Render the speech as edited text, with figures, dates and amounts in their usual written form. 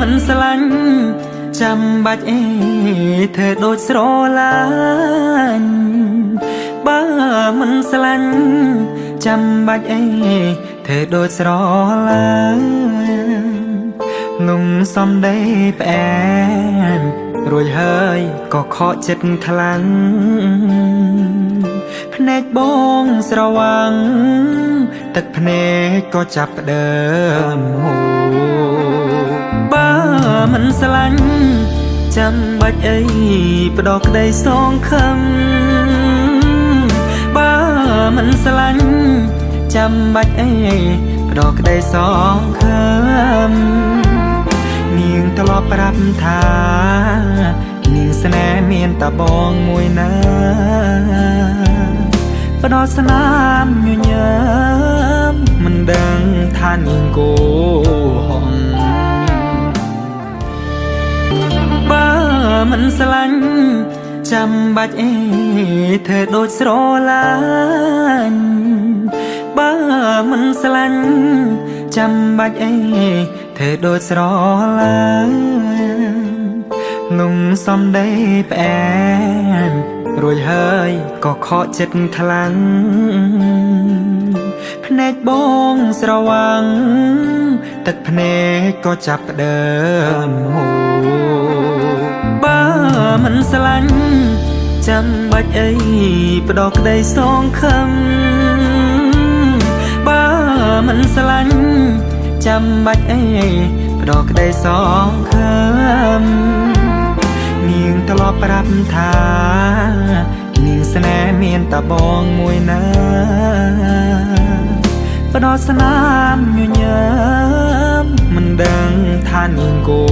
មិនស្រឡាញ់ចាំបាច់អីធ្វើដូចស្រឡាញ់បើមិនស្រឡាញ់ចាំបាច់អីធ្វើដូចស្រឡាញ់លំសំដីផ្អែមរួចហើយក៏ខកចិត្តខ្លាំងភ្នែកបងស្រវាំងទឹកភ្នែកក៏ចាប់ផ្ដើមហូរបើមិនស្រឡាញ់ចាំបាច់អីផ្ដោក្ដីសងខឹមបើមិនស្រឡាញ់ចាំបាច់អីផ្ដោក្ដីសងខឹមនាងធ្លាប់ប្រាប់ថានាងស្នេហ៍មានតែបងមួយណាផ្ដោស្នាមញញឹមមិនដឹងថានាងគោហងបើមិនស្រឡាញ់ចាំបាច់អីធ្វើដូចស្រឡាញ់បើមិនស្រឡាញ់ចាំបាច់អីធ្វើដូចស្រឡាញ់លំសំដីផ្អែមរួចហើយក៏ខកចិត្តខ្លាំងភ្នែកបងស្រវាំងទឹកភ្នែកក៏ចាប់ផ្ដើមហូរបើមិនស្រឡាញ់ចាំបាច់អីផ្ដោក្ដីសងខឹមបើមិនស្រឡាញ់ចាំបាច់អីផ្ដោក្ដីសងខឹមនាងធ្លាប់ប្រាប់ថានាងស្នេហ៍មានតែបងមួយណាផ្ដោស្នាមញញឹមមិនដឹងថានាងគោ